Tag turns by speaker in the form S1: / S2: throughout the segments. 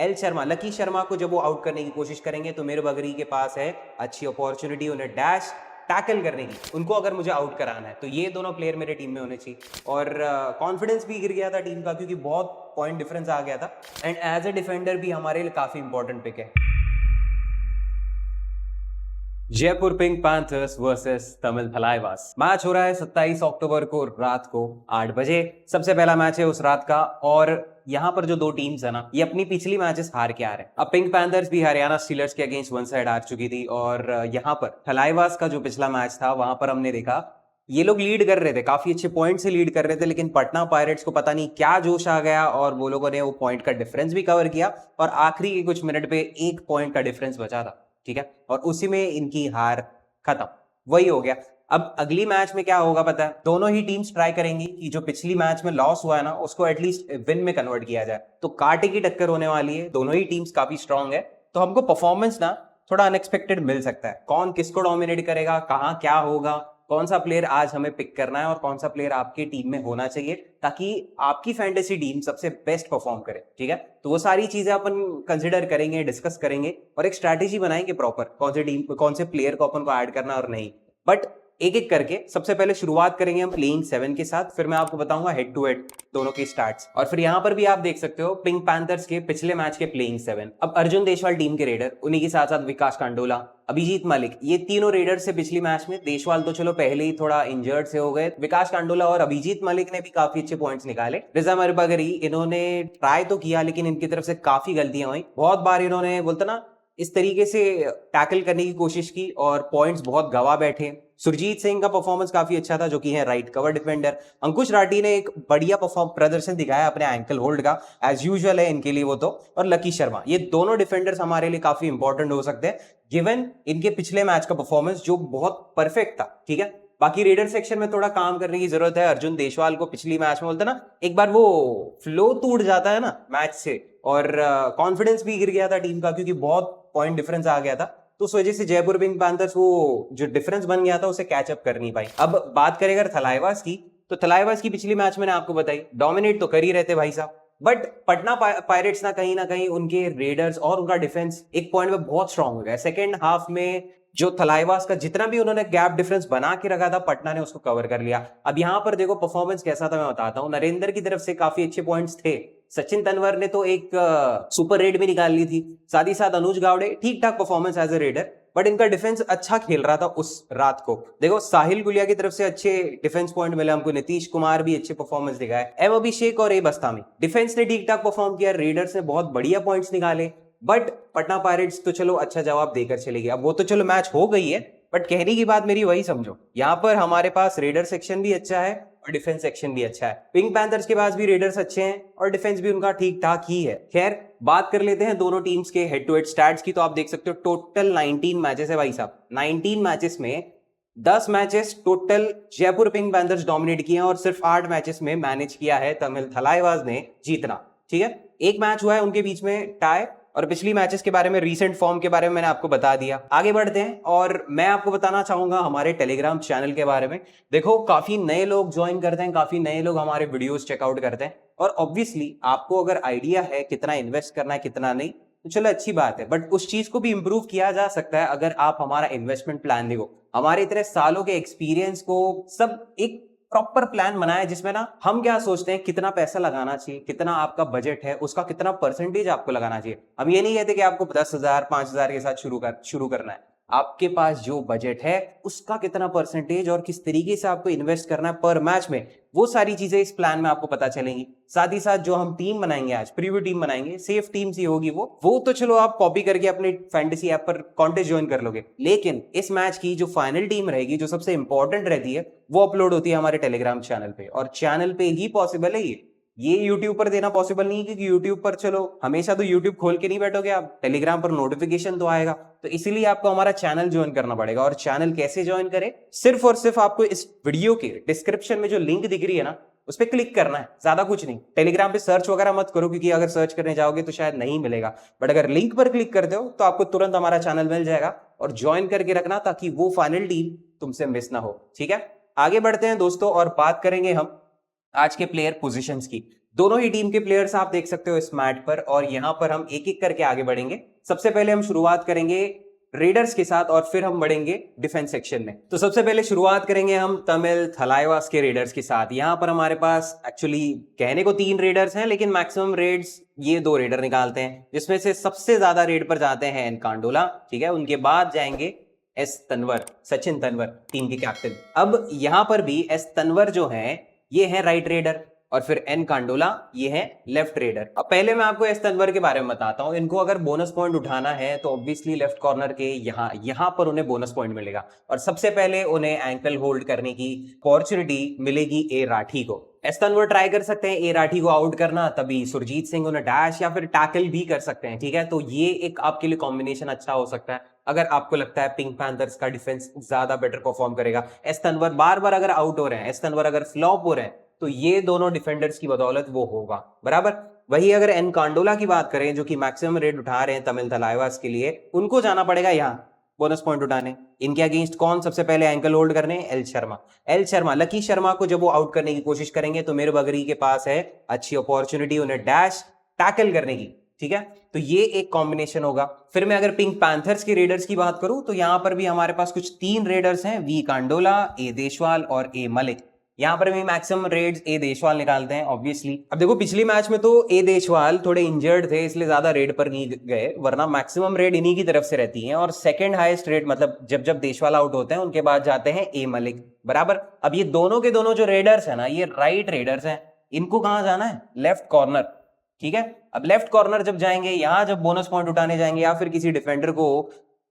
S1: L Sharma, lucky Sharma को जब वो आउट करने की कोशिश करेंगे तो मेरे बगरी के पास है अच्छी अपॉर्चुनिटी उन्हें डैश टैकल करने की। उनको अगर मुझे आउट कराना है तो ये दोनों प्लेयर मेरे टीम में होने चाहिए। और कॉन्फिडेंस भी गिर गया था टीम का क्योंकि बहुत पॉइंट डिफरेंस आ गया था। एंड एज ए डिफेंडर भी हमारे लिए काफी इंपॉर्टेंट पिक है। Jaipur pink panthers versus Tamil Thalaivas. Match हो रहा है 27 अक्टूबर को रात को 8 बजे। सबसे पहला मैच है उस रात का। और यहाँ पर जो दो टीम्स है ना, ये अपनी पिछली मैचेस हार के आ रहे हैं। अब पिंक पैंथर्स भी हरियाणा स्टीलर्स के अगेंस्ट वन साइड हार चुकी थी। और यहाँ पर थलाइवास का जो पिछला मैच था वहां पर हमने देखा ये लोग लीड कर रहे थे, काफी अच्छे पॉइंट से लीड कर रहे थे, लेकिन पटना पायरेट्स को पता नहीं क्या जोश आ गया और वो लोगों ने वो पॉइंट का डिफरेंस भी कवर किया और आखिरी के कुछ मिनट पे 1 पॉइंट का डिफरेंस बचा था। ठीक है, और उसी में इनकी हार खत्म, वही हो गया। अब अगली मैच में क्या होगा पता है, दोनों ही टीम्स ट्राई करेंगी कि जो पिछली मैच में लॉस हुआ है ना उसको एटलीस्ट विन में कन्वर्ट किया जाए। तो कांटे की टक्कर होने वाली है, दोनों ही टीम्स काफी स्ट्रांग है। तो हमको परफॉर्मेंस ना थोड़ा अनएक्सपेक्टेड मिल सकता है। कौन किसको डोमिनेट करेगा, कहाँ क्या होगा, कौन सा प्लेयर आज हमें पिक करना है और कौन सा प्लेयर आपकी टीम में होना चाहिए ताकि आपकी फैंटेसी टीम सबसे बेस्ट परफॉर्म करे। ठीक है, तो वो सारी चीजें अपन कंसिडर करेंगे, डिस्कस करेंगे और एक स्ट्रैटेजी बनाएंगे प्रॉपर, कौन से टीम कौन से प्लेयर को अपन को ऐड करना और नहीं। बट एक एक करके सबसे पहले शुरुआत करेंगे हम प्लेइंग 7 के साथ, फिर मैं आपको बताऊंगा हेड टू हेड दोनों के स्टार्ट्स। और फिर यहाँ पर भी आप देख सकते हो पिंक पैंथर्स के पिछले मैच के प्लेइंग 7। अब अर्जुन देशवाल टीम के रेडर, उन्हीं के साथ साथ विकास कांडोला, अभिजीत मलिक, ये तीनों रेडर से पिछली मैच में। देशवाल तो चलो पहले ही थोड़ा इंजर्ड से हो गए, विकास कांडोला और अभिजीत मलिक ने भी काफी अच्छे पॉइंट्स निकाले। रिजा मरबगरी, इन्होंने ट्राई तो किया लेकिन इनकी तरफ से काफी गलतियां हुई। बहुत बार इन्होंने बोलते ना इस तरीके से टैकल करने की कोशिश की और पॉइंट्स बहुत गवा बैठे। सुरजीत सिंह का परफॉर्मेंस काफी अच्छा था जो कि है राइट कवर डिफेंडर। अंकुश राठी ने एक बढ़िया प्रदर्शन दिखाया अपने एंकल होल्ड का, एज यूजुअल है इनके लिए वो तो। और लकी शर्मा, ये दोनों डिफेंडर्स हमारे लिए काफी इंपॉर्टेंट हो सकते हैं गिवन इनके पिछले मैच का परफॉर्मेंस जो बहुत परफेक्ट था। ठीक है, बाकी रेडर सेक्शन में थोड़ा काम करने की जरूरत है। अर्जुन देशवाल को पिछली मैच में बोलते ना एक बार वो फ्लो टूट जाता है ना मैच से और कॉन्फिडेंस भी गिर गया था टीम का क्योंकि बहुत पॉइंट डिफरेंस आ गया था। तो उस वजह से जयपुर पिंक पैंथर्स वो जो डिफरेंस बन गया था उसे कैचअप कर नहीं पाई। अब बात करें अगर थलाइवास की, तो थलाइवास की पिछली मैच मैंने आपको बताई डोमिनेट तो कर ही रहते भाई साहब। बट पटना पायरेट्स ना कहीं उनके रेडर्स और उनका डिफेंस एक पॉइंट में बहुत स्ट्रांग हो गया। सेकेंड हाफ में जो थलाइवास का जितना भी उन्होंने गैप डिफरेंस बना के रखा था पटना ने उसको कवर कर लिया। अब यहां पर देखो परफॉर्मेंस कैसा था मैं बताता हूं। नरेंद्र की तरफ से काफी अच्छे पॉइंट्स थे, सचिन तनवर ने तो एक सुपर रेड भी निकाल ली थी, साथ ही साथ अनुज गावड़े ठीक ठाक performance as a raider. But इनका डिफेंस अच्छा खेल रहा था उस रात को। देखो साहिल गुलिया की तरफ से अच्छे डिफेंस पॉइंट मिले हमको, नीतीश कुमार भी अच्छे परफॉर्मेंस दिखाए, एम अभिषेक और ए बस्तामी। डिफेंस ने ठीक ठाक परफॉर्म किया, रेडर्स ने बहुत बढ़िया पॉइंट्स निकाले। बट पटना पायरेट्स तो चलो अच्छा जवाब देकर चलेगी। अब वो तो चलो मैच हो गई है, बट कहने की बात मेरी वही समझो, यहाँ पर हमारे पास रेडर सेक्शन भी अच्छा है और डिफेंस सेक्शन भी अच्छा है। पिंक पैंथर्स के पास भी रेडर्स अच्छे हैं और डिफेंस भी उनका ठीक ठाक ही है। खैर बात कर लेते हैं दोनों टीम्स के हेड टू हेड स्टैट्स की। तो आप देख सकते हो टोटल 19 मैचेस है भाई साहब। 19 मैचेस में 10 matches total Jaipur pink panthers dominate किए हैं और सिर्फ 8 मैचेस में मैनेज किया है तमिल थलाइवास ने जीतना। ठीक है, एक मैच हुआ है उनके बीच में टाई और पिछली मैचेस के बारे में, रीसेंट फॉर्म के बारे में मैंने आपको बता दिया। आगे बढ़ते हैं और मैं आपको बताना चाहूंगा हमारे टेलीग्राम चैनल के बारे में। देखो काफी नए लोग ज्वाइन करते हैं, काफी नए लोग हमारे वीडियोस चेकआउट करते हैं और ऑब्वियसली आपको अगर आइडिया है कितना इन्वेस्ट करना है कितना नहीं तो चलो अच्छी बात है। बट उस चीज को भी इंप्रूव किया जा सकता है अगर आप हमारा इन्वेस्टमेंट प्लान देखो। हमारे इतने सालों के एक्सपीरियंस को सब एक प्रॉपर प्लान बनाया जिसमें ना हम क्या सोचते हैं कितना पैसा लगाना चाहिए, कितना आपका बजट है, उसका कितना परसेंटेज आपको लगाना चाहिए। हम ये नहीं कहते कि आपको 10,000 5,000 के साथ शुरू करना है। आपके पास जो बजट है उसका कितना परसेंटेज और किस तरीके से आपको इन्वेस्ट करना है पर मैच में, वो सारी चीजें इस प्लान में आपको पता चलेंगी। साथ ही साथ जो हम टीम बनाएंगे, आज प्रीव्यू टीम बनाएंगे, सेफ टीम सी होगी वो तो चलो आप कॉपी करके अपने फैंटेसी ऐप पर कॉन्टेस्ट ज्वाइन कर लोगे। लेकिन इस मैच की जो फाइनल टीम रहेगी, जो सबसे इंपॉर्टेंट रहती है, वो अपलोड होती है हमारे टेलीग्राम चैनल पे और चैनल पे ही पॉसिबल है ये यूट्यूब पर देना पॉसिबल नहीं है क्योंकि यूट्यूब पर चलो हमेशा तो यूट्यूब खोल के नहीं बैठोगे आप, टेलीग्राम पर नोटिफिकेशन तो आएगा। तो इसीलिए आपको हमारा चैनल ज्वाइन करना पड़ेगा। और चैनल कैसे ज्वाइन करें, सिर्फ और सिर्फ आपको इस वीडियो के डिस्क्रिप्शन में जो लिंक दिख रही है ना उस पर क्लिक करना है, ज्यादा कुछ नहीं। टेलीग्राम पे सर्च वगैरह मत करो क्योंकि अगर सर्च करने जाओगे तो शायद नहीं मिलेगा। बट अगर लिंक पर क्लिक करते हो तो आपको तुरंत हमारा चैनल मिल जाएगा और ज्वाइन करके रखना ताकि वो फाइनल टीम तुमसे मिस ना हो। ठीक है, आगे बढ़ते हैं दोस्तों और बात करेंगे हम आज के प्लेयर पोजीशंस की। दोनों ही टीम के प्लेयर्स आप देख सकते हो इस मैट पर, और यहां पर हम एक एक करके आगे बढ़ेंगे। सबसे पहले हम शुरुआत करेंगे रेडर्स के साथ और फिर हम बढ़ेंगे डिफेंस सेक्शन में। तो सबसे पहले शुरुआत करेंगे हम तमिल थलाइवास के रेडर्स के साथ। यहां पर हमारे पास एक्चुअली कहने को 3 रेडर्स हैं, लेकिन मैक्सिमम रेड्स ये 2 रेडर निकालते हैं, जिसमें से सबसे ज्यादा रेड पर जाते हैं एन कांडोला, ठीक है। उनके बाद जाएंगे एस तनवर, सचिन तनवर टीम के कैप्टन। अब यहां पर भी एस तनवर जो है ये है राइट रेडर, और फिर एन कांडोला ये है लेफ्ट रेडर। अब पहले मैं आपको एस तनवर के बारे में बताता हूं। इनको अगर बोनस पॉइंट उठाना है तो ऑब्वियसली लेफ्ट कॉर्नर के यहां पर उन्हें बोनस पॉइंट मिलेगा, और सबसे पहले उन्हें एंकल होल्ड करने की अपॉर्चुनिटी मिलेगी ए राठी को। एस तनवर ट्राई कर सकते हैं ए राठी को आउट करना, तभी सुरजीत सिंह उन्हें डैश या फिर टैकल भी कर सकते हैं, ठीक है। तो ये एक आपके लिए कॉम्बिनेशन अच्छा हो सकता है अगर आपको लगता है पिंक पैंथर्स का डिफेंस ज्यादा बेटर परफॉर्म करेगा। एस तनवर बार बार अगर आउट हो रहे हैं, एस तनवर अगर फ्लॉप हो रहे हैं, तो ये दोनों डिफेंडर्स की बदौलत वो होगा, बराबर। वही अगर एन कांडोला की बात करें, जो कि मैक्सिमम रेड उठा रहे हैं तमिल थलाइवास के लिए, उनको जाना पड़ेगा यहाँ बोनस पॉइंट उठाने। इनके अगेंस्ट कौन सबसे पहले एंकल होल्ड करने? L Sharma. L Sharma, lucky Sharma को जब वो आउट करने की कोशिश करेंगे तो मेरे बगरी के पास है अच्छी अपॉर्चुनिटी उन्हें डैश टैकल करने की, ठीक है। तो ये एक कॉम्बिनेशन होगा। फिर मैं अगर पिंक पैंथर्स के रेडर्स की बात करूं तो यहां पर भी हमारे पास कुछ 3 रेडर्स हैं, वी कांडोला, ए देशवाल और ए मलिक। यहां पर भी मैक्सिमम रेड्स ए देशवाल निकालते हैं ऑब्वियसली। अब देखो पिछली मैच में तो ए देशवाल थोड़े इंजर्ड थे, इसलिए ज्यादा रेड पर नहीं गए, वरना मैक्सिमम रेड इन्हीं की तरफ से रहती हैं। और सेकंड हाईएस्ट रेड, मतलब जब जब देशवाल आउट होते हैं उनके बाद जाते हैं ए मलिक, बराबर। अब ये दोनों के दोनों जो रेडर्स है ना, ये राइट रेडर्स हैं। इनको कहां जाना है? लेफ्ट कॉर्नर, ठीक है। अब लेफ्ट कॉर्नर जब जाएंगे, यहां जब बोनस पॉइंट उठाने जाएंगे या फिर किसी डिफेंडर को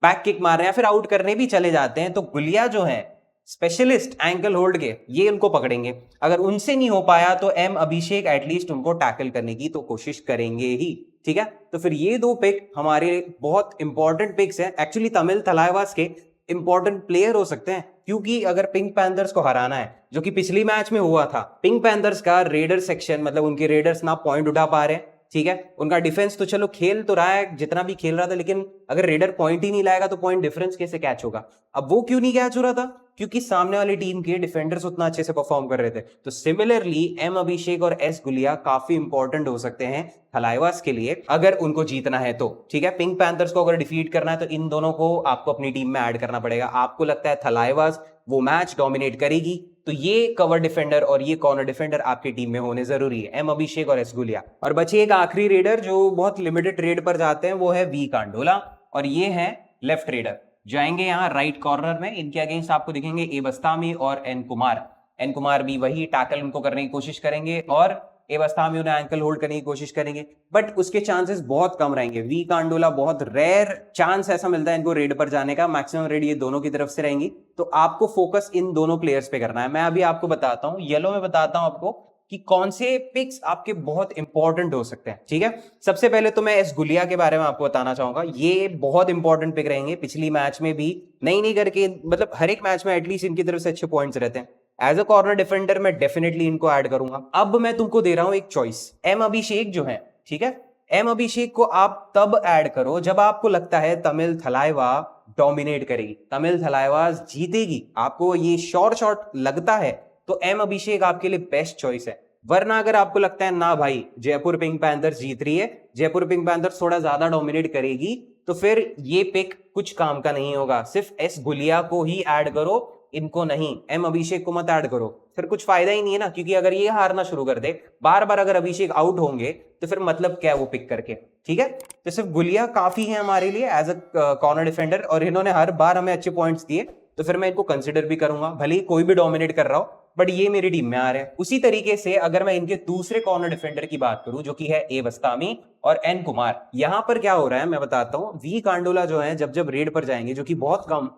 S1: बैक किक मारने या फिर आउट करने भी चले जाते हैं, तो गुलिया जो है स्पेशलिस्ट एंकल होल्ड के, ये उनको पकड़ेंगे। अगर उनसे नहीं हो पाया तो एम अभिषेक एटलीस्ट उनको टैकल करने की तो कोशिश करेंगे ही, ठीक है। तो फिर ये 2 पिक हमारे बहुत इंपॉर्टेंट पिक्स हैं, एक्चुअली तमिल थलाइवास के इंपॉर्टेंट प्लेयर हो सकते हैं, क्योंकि अगर पिंक पैंथर्स को हराना है, जो कि पिछली मैच में हुआ था, पिंक पैंथर्स का रेडर सेक्शन, मतलब उनके रेडर्स ना पॉइंट उठा पा रहे हैं, ठीक है। उनका डिफेंस तो चलो खेल तो रहा है जितना भी खेल रहा था, लेकिन अगर रेडर पॉइंट ही नहीं लाएगा तो पॉइंट डिफरेंस कैसे कैच होगा? अब वो क्यों नहीं कैच हो रहा था? क्योंकि सामने वाली टीम के डिफेंडर्स उतना अच्छे से परफॉर्म कर रहे थे। तो सिमिलरली एम अभिषेक और एस गुलिया काफी इंपॉर्टेंट हो सकते हैं थलाइवास के लिए, अगर उनको जीतना है तो, ठीक है। पिंक पैंथर्स को अगर डिफीट करना है तो इन दोनों को आपको अपनी टीम में ऐड करना पड़ेगा। आपको लगता है थलाइवास वो मैच डोमिनेट करेगी, तो ये कवर डिफेंडर और ये कॉर्नर डिफेंडर आपकी टीम में होने जरूरी है, एम अभिषेक और एस गुलिया। और बचे एक आखिरी रेडर जो बहुत लिमिटेड रेड पर जाते हैं, वो है वी कांडोला, और ये है लेफ्ट रेडर। जाएंगे यहाँ राइट कॉर्नर में, इनके अगेंस्ट आपको दिखेंगे ए बस्तामी और एन कुमार। एन कुमार भी वही टैकल उनको करने की कोशिश करेंगे, और ए बस्तामी उन्हें एंकल होल्ड करने की कोशिश करेंगे, बट उसके चांसेस बहुत कम रहेंगे। वी कांडोला बहुत रेयर चांस ऐसा मिलता है इनको रेड पर जाने का, मैक्सिमम रेड ये दोनों की तरफ से रहेंगी। तो आपको फोकस इन दोनों प्लेयर्स पे करना है। मैं अभी आपको बताता हूं, येलो में बताता हूं आपको कि कौन से पिक्स आपके बहुत इंपॉर्टेंट हो सकते हैं, ठीक है। सबसे पहले तो मैं इस गुलिया के बारे में आपको बताना चाहूंगा। ये बहुत इंपॉर्टेंट पिक रहेंगे, पिछली मैच में भी नहीं करके, मतलब हर एक मैच में एटलीस्ट इनकी तरफ से अच्छे पॉइंट्स रहते हैं। एज अ कॉर्नर डिफेंडर मैं डेफिनेटली इनको ऐड करूंगा। अब मैं तुमको दे रहा हूं एक चॉइस, एम अभिषेक जो है, ठीक है। एम अभिषेक को आप तब ऐड करो जब आपको लगता है तमिल थलाइवा डोमिनेट करेगी, तमिल थलाइवास जीतेगी, आपको ये श्योर शॉट लगता है, तो एम अभिषेक आपके लिए बेस्ट चॉइस है। वरना अगर आपको लगता है ना भाई जयपुर पिंक पैंथर्स जीत रही है, जयपुर पिंक पैंथर्स थोड़ा ज्यादा डोमिनेट करेगी, तो फिर ये पिक कुछ काम का नहीं होगा। सिर्फ एस गुलिया को ही ऐड करो, इनको नहीं, एम अभिषेक को मत ऐड करो, फिर कुछ फायदा ही नहीं है ना। क्योंकि अगर ये हारना शुरू कर दे बार बार, अगर अभिषेक आउट होंगे तो फिर मतलब क्या है वो पिक करके, ठीक है। तो सिर्फ गुलिया काफी है हमारे लिए एज अ कॉर्नर डिफेंडर, और इन्होंने हर बार हमें अच्छे पॉइंट्स दिए, तो फिर मैं इनको कंसिडर भी करूंगा, भले ही कोई भी डोमिनेट कर रहा हो, बट ये मेरी टीम में आ रहे हैं। उसी तरीके से अगर मैं इनके दूसरे कॉर्नर डिफेंडर की बात करूं, जो कि है ए बस्तामी और एन कुमार, यहां पर क्या हो रहा है मैं बताता हूं। वी कांडोला जो है जब जब रेड पर जाएंगे, जो कि बहुत कम,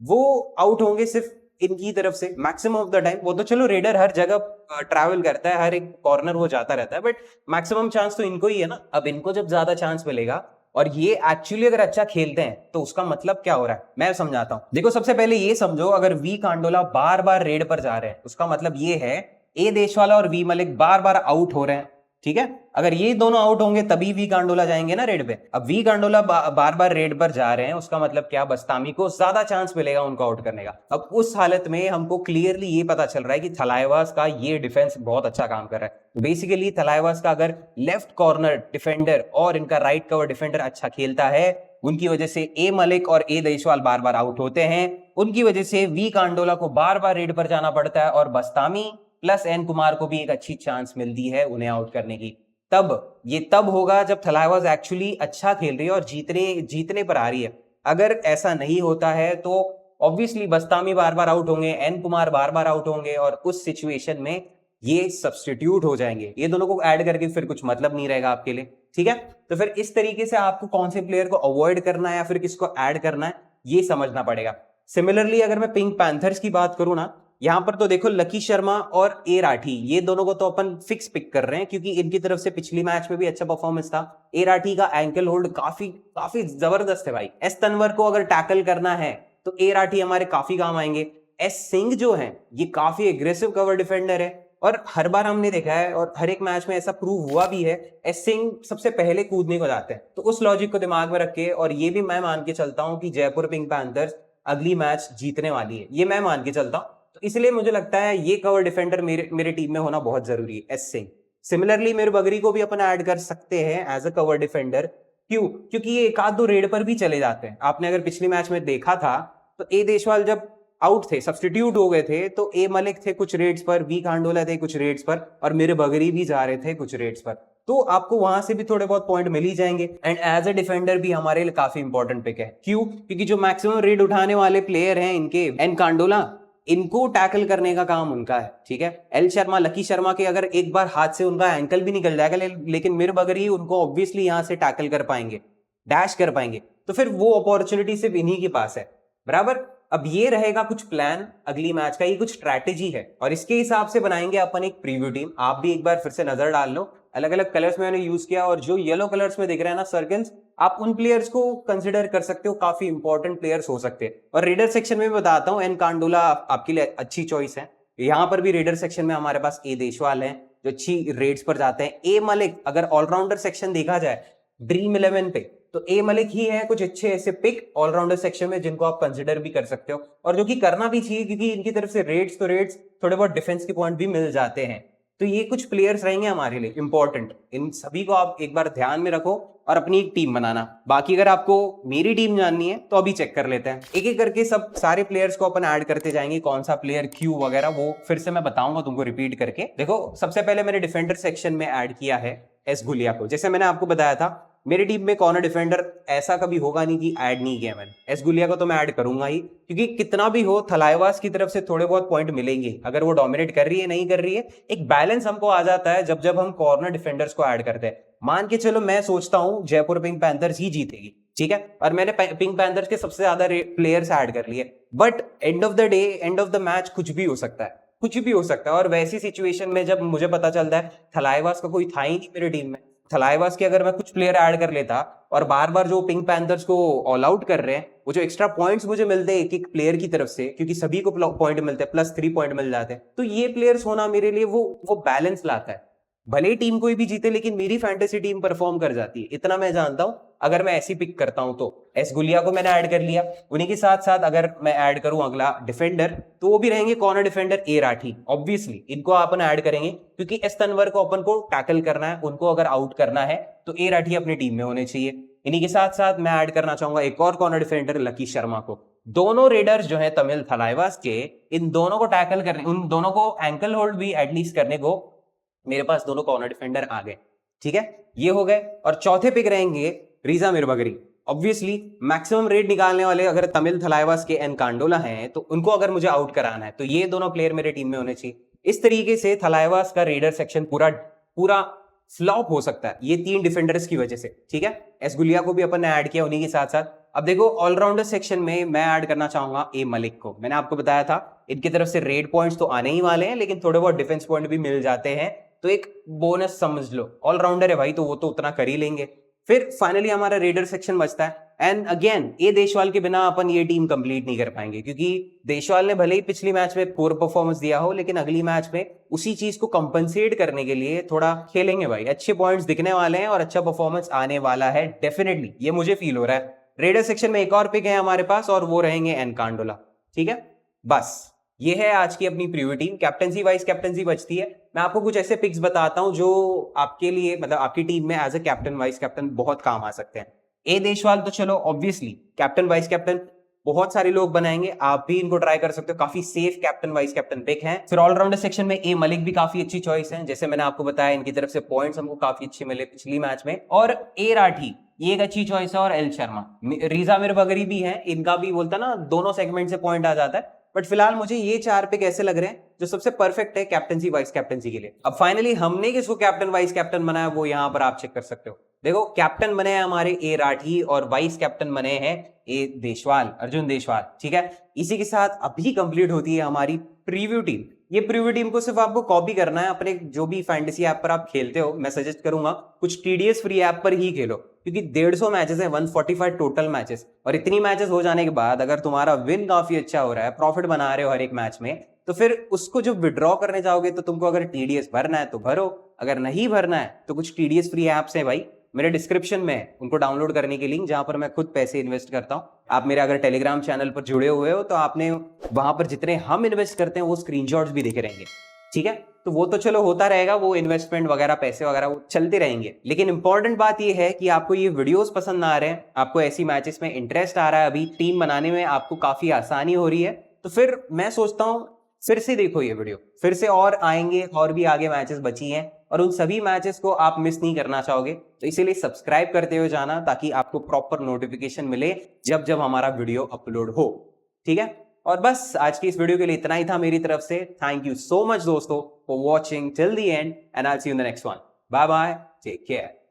S1: वो आउट होंगे सिर्फ इनकी तरफ से मैक्सिमम ऑफ द टाइम। वो तो चलो रेडर हर जगह ट्रैवल करता है, हर एक कॉर्नर वो जाता रहता है, बट मैक्सिमम चांस तो इनको ही है ना। अब इनको जब ज्यादा चांस मिलेगा और ये एक्चुअली अगर अच्छा खेलते हैं, तो उसका मतलब क्या हो रहा है मैं समझाता हूं। देखो सबसे पहले ये समझो, अगर वी कांडोला बार बार रेड पर जा रहे हैं, उसका मतलब ये है ए देशवाला और वी मलिक बार बार आउट हो रहे हैं, ठीक है। अगर ये दोनों आउट होंगे तभी वी गांडोला जाएंगे ना रेड पे। अब वी गांडोला बार बार रेड पर जा रहे हैं, उसका मतलब क्या, बस्तामी को ज्यादा चांस मिलेगा उनको आउट करने का। अब उस हालत में हमको क्लियरली ये पता चल रहा है कि थलाइवास का ये डिफेंस बहुत अच्छा काम कर रहा है। बेसिकली थलाइवास का अगर लेफ्ट कॉर्नर डिफेंडर और इनका राइट कवर डिफेंडर अच्छा खेलता है, उनकी वजह से ए मलिक और ए देशवाल बार बार आउट होते हैं, उनकी वजह से वी गांडोला को बार बार रेड पर जाना पड़ता है और बस्तामी प्लस एन कुमार को भी एक अच्छी चांस मिलती है उन्हें आउट करने की। तब होगा जब थलाइवास एक्चुअली अच्छा खेल रही है और जीतने पर आ रही है। अगर ऐसा नहीं होता है तो ऑब्वियसली बस्तामी बार बार आउट होंगे, एन कुमार बार बार आउट होंगे और उस सिचुएशन में ये सब्स्टिट्यूट हो जाएंगे। ये दोनों को ऐड करके फिर कुछ मतलब नहीं रहेगा आपके लिए, ठीक है। तो फिर इस तरीके से आपको कौन से प्लेयर को अवॉइड करना है या फिर किसको ऐड करना है ये समझना पड़ेगा। सिमिलरली अगर मैं पिंक पैंथर्स की बात करूं ना, यहां पर तो देखो लकी शर्मा और ए राठी, ये दोनों को तो अपन फिक्स पिक कर रहे हैं क्योंकि इनकी तरफ से पिछली मैच में भी अच्छा परफॉर्मेंस था। ए राठी का एंकल होल्ड काफी जबरदस्त है भाई। एस तनवर को अगर टैकल करना है तो ए राठी हमारे काफी काम आएंगे। एस सिंह जो है ये काफी एग्रेसिव कवर डिफेंडर है और हर बार हमने देखा है और हर एक मैच में ऐसा प्रूव हुआ भी है, एस सिंह सबसे पहले कूदने को जाते हैं। तो उस लॉजिक को दिमाग में रख के, और ये भी मैं मान के चलता हूं कि जयपुर पिंक पैंथर्स अगली मैच जीतने वाली है, ये मैं मान के चलता हूं। तो इसलिए मुझे लगता है ये कवर डिफेंडर मेरे टीम में होना बहुत जरूरी है, एस सिंह। सिमिलरली मेरे बगरी को भी अपन ऐड कर सकते हैं एज अ कवर डिफेंडर। क्यों? क्योंकि ये एक आध दो रेड पर भी चले जाते हैं। आपने अगर पिछली मैच में देखा था तो ए देशवाल जब आउट थे, सब्स्टिट्यूट हो गए थे, तो ए मलिक थे कुछ रेड्स पर, वी गांडोला थे कुछ रेड्स पर और मेरे बगरी भी जा रहे थे कुछ रेड्स पर। तो आपको वहां से भी थोड़े बहुत पॉइंट मिल ही जाएंगे। एंड एज अ डिफेंडर भी हमारे लिए काफी इंपॉर्टेंट पिक है। क्यों? क्योंकि जो मैक्सिमम रेड उठाने वाले प्लेयर हैं इनके, एन कांडोला, इनको टैकल करने का काम उनका है, ठीक है। एल शर्मा, लकी शर्मा के अगर एक बार हाथ से उनका एंकल भी निकल जाएगा, लेकिन मेरे बगरी उनको ऑब्वियसली यहां से टैकल कर पाएंगे, डैश कर पाएंगे, तो फिर वो अपॉर्चुनिटी सिर्फ इन्हीं के पास है, बराबर। अब ये रहेगा कुछ प्लान अगली मैच का, ये कुछ स्ट्रैटेजी है और इसके हिसाब से बनाएंगे अपन एक प्रीव्यू टीम। आप भी एक बार फिर से नजर डाल लो, अलग अलग कलर्स में मैंने यूज किया और जो येलो कलर्स में दिख रहे हैं ना सर्कल्स, आप उन प्लेयर्स को कंसिडर कर सकते हो, काफी इंपॉर्टेंट प्लेयर्स हो सकते हैं। और रेडर सेक्शन में बताता हूँ, एन कांडोला आपके लिए अच्छी चॉइस है। यहाँ पर भी रेडर सेक्शन में हमारे पास ए देशवाल है जो अच्छी रेड्स पर जाते हैं। ए मलिक, अगर ऑलराउंडर सेक्शन देखा जाए ड्रीम 11 पे, तो ए मलिक ही है कुछ अच्छे ऐसे पिक ऑलराउंडर सेक्शन में जिनको आप कंसिडर भी कर सकते हो और जो कि करना भी चाहिए क्योंकि इनकी तरफ से रेड्स थोड़े बहुत डिफेंस के पॉइंट भी मिल जाते हैं। तो ये कुछ प्लेयर्स रहेंगे हमारे लिए इंपॉर्टेंट, इन सभी को आप एक बार ध्यान में रखो और अपनी एक टीम बनाना। बाकी अगर आपको मेरी टीम जाननी है तो अभी चेक कर लेते हैं, एक एक करके सब सारे प्लेयर्स को अपन ऐड करते जाएंगे, कौन सा प्लेयर क्यों वगैरह वो फिर से मैं बताऊंगा तुमको रिपीट करके। देखो, सबसे पहले मैंने डिफेंडर सेक्शन में ऐड किया है एस गुलिया को। जैसे मैंने आपको बताया था मेरी टीम में कॉर्नर डिफेंडर ऐसा कभी होगा नहीं कि ऐड नहीं किया मैंने। एस गुलिया को तो मैं ऐड करूंगा ही, क्योंकि कितना भी हो थलाइवास की तरफ से थोड़े बहुत पॉइंट मिलेंगे अगर वो डोमिनेट कर रही है नहीं कर रही है। एक बैलेंस हमको आ जाता है जब हम कॉर्नर डिफेंडर्स को ऐड करते हैं। मान के चलो मैं सोचता हूं जयपुर पिंक पैंथर्स ही जीतेगी, ठीक है, और मैंने पिंक पैंथर्स के सबसे ज्यादा प्लेयर्स ऐड कर लिए, but end of the day, end of the match कुछ भी हो सकता है, कुछ भी हो सकता है। और वैसी सिचुएशन में जब मुझे पता चलता है थलाइवास का कोई था ही नहीं मेरी टीम में, थलाइवास के अगर मैं कुछ प्लेयर ऐड कर लेता और बार बार जो पिंक पैंथर्स को ऑल आउट कर रहे हैं, वो जो एक्स्ट्रा पॉइंट्स मुझे मिलते हैं एक एक प्लेयर की तरफ से, क्योंकि सभी को पॉइंट मिलते हैं, +3 पॉइंट मिल जाते हैं, तो ये प्लेयर्स होना मेरे लिए वो बैलेंस लाता है। भले ही टीम कोई भी जीते लेकिन मेरी फैंटेसी टीम परफॉर्म कर जाती है, इतना मैं जानता हूं अगर मैं ऐसी पिक करता हूं तो। एस गुलिया को मैंने ऐड कर लिया, उन्हीं के साथ साथ अगर मैं ऐड करूं अगला डिफेंडर तो वो भी रहेंगे कॉर्नर डिफेंडर ए राठी। ऑब्वियसली इनको अपन ऐड करेंगे क्योंकि एस तनवर को अपन को टैकल करना है, उनको अगर आउट करना है तो ए राठी अपनी टीम में होने चाहिए। इन्हीं के साथ साथ मैं ऐड करना चाहूंगा एक और कॉर्नर डिफेंडर लकी शर्मा को। दोनों रेडर्स जो है तमिल थलाइवास के, इन दोनों को टैकल करने, उन दोनों को एंकल होल्ड भी एटलीस्ट करने को मेरे पास दोनों कॉर्नर डिफेंडर आ गए, ठीक है, ये हो गए। और चौथे पिक रहेंगे रीजा मिरबगरी। ऑब्वियसली मैक्सिमम रेट निकालने वाले अगर तमिल थलाइवास के एन कांडोला हैं तो उनको अगर मुझे आउट कराना है तो ये दोनों प्लेयर मेरे टीम में होने चाहिए। इस तरीके से थलाइवास का रेडर सेक्शन पूरा फ्लॉप हो सकता है ये 3 डिफेंडर्स की वजह से, ठीक है। एस गुलिया को भी अपन ने ऐड किया उन्हीं के साथ साथ। अब देखो ऑलराउंडर सेक्शन में मैं ऐड करना चाहूंगा ए मलिक को। मैंने आपको बताया था इनकी तरफ से रेड पॉइंट्स तो आने ही वाले हैं लेकिन थोड़े बहुत डिफेंस पॉइंट भी मिल जाते हैं, तो एक बोनस समझ लो। ऑलराउंडर है भाई तो वो तो उतना कर ही लेंगे। फिर फाइनली हमारा रेडर सेक्शन बचता है एंड अगेन ए देशवाल के बिना अपन ये टीम कंप्लीट नहीं कर पाएंगे, क्योंकि देशवाल ने भले ही पिछली मैच में पूरा परफॉर्मेंस दिया हो, लेकिन अगली मैच में उसी चीज को कंपनसेट करने के लिए थोड़ा खेलेंगे भाई, अच्छे पॉइंट्स दिखने वाले हैं और अच्छा परफॉर्मेंस आने वाला है डेफिनेटली, ये मुझे फील हो रहा है। रेडर सेक्शन में एक और पिक है हमारे पास और वो रहेंगे एनकांडोला। ठीक है, बस ये है आज की अपनी preview team. Captaincy vice captaincy बचती है, मैं आपको कुछ ऐसे पिक्स बताता हूं जो आपके लिए मतलब आपकी टीम में as a captain vice captain बहुत काम आ सकते हैं। ए देशवाल तो चलो ऑब्वियसली कैप्टन वाइस कैप्टन बहुत सारे लोग बनाएंगे, आप भी इनको ट्राई कर सकते हो, काफी safe captain vice captain pick हैं। फिर ऑलराउंडर सेक्शन में ए मलिक भी काफी अच्छी चॉइस है, जैसे मैंने आपको बताया इनकी तरफ से पॉइंट्स हमको काफी अच्छे मिले पिछली मैच में। और ए राठी ये एक अच्छी चॉइस है, और एल शर्मा, रीजा मिर वगैरह भी है, इनका भी बोलता ना दोनों सेगमेंट से पॉइंट आ जाता है। बट फिलहाल मुझे ये 4 पिक ऐसे लग रहे हैं जो सबसे परफेक्ट है कैप्टनसी वाइस कैप्टनसी के लिए। अब फाइनली हमने किसको कैप्टन वाइस कैप्टन बनाया वो यहां पर आप चेक कर सकते हो। देखो कैप्टन बने हैं हमारे ए राठी और वाइस कैप्टन बने हैं ए देशवाल, अर्जुन देशवाल। ठीक है, इसी के साथ अभी कंप्लीट होती है हमारी प्रीव्यू टीम। ये प्रीव्यू टीम को सिर्फ आपको कॉपी करना है अपने जो भी फैंटेसी ऐप पर आप खेलते हो। मैं सजेस्ट करूंगा कुछ टीडीएस फ्री ऐप पर ही खेलो, क्योंकि 150 मैचेस है, 145 टोटल मैचेस, और इतनी मैचेस हो जाने के बाद अगर तुम्हारा विन काफी अच्छा हो रहा है, प्रॉफिट बना रहे हो हर एक मैच में, तो फिर उसको जब विड्रॉ करने जाओगे तो तुमको अगर टीडीएस भरना है तो भरो, अगर नहीं भरना है तो कुछ टीडीएस फ्री ऐप्स है भाई, मेरे डिस्क्रिप्शन में है उनको डाउनलोड करने की लिंक, जहां पर मैं खुद पैसे इन्वेस्ट करता हूं। आप मेरे अगर टेलीग्राम चैनल पर जुड़े हुए हो तो आपने वहां पर जितने हम इन्वेस्ट करते हैं वो स्क्रीनशॉट्स भी दिखे रहेंगे। ठीक है, तो वो तो चलो होता रहेगा, वो इन्वेस्टमेंट वगैरह पैसे वगैरह वो चलते रहेंगे, लेकिन इंपॉर्टेंट बात ये है कि आपको ये वीडियोस पसंद आ रहे हैं, आपको ऐसी मैचेस में इंटरेस्ट आ रहा है, अभी टीम बनाने में आपको काफी आसानी हो रही है, तो फिर मैं सोचता हूं फिर से देखो ये वीडियो, फिर से और आएंगे, और भी आगे मैचेस बची हैं और उन सभी मैचेस को आप मिस नहीं करना चाहोगे, तो इसीलिए सब्सक्राइब करते हुए जाना ताकि आपको प्रॉपर नोटिफिकेशन मिले जब जब हमारा वीडियो अपलोड हो। ठीक है, और बस आज की इस वीडियो के लिए इतना ही था मेरी तरफ से। थैंक यू सो मच दोस्तों for watching till the end, and I will see you in the next one. Bye bye, take care.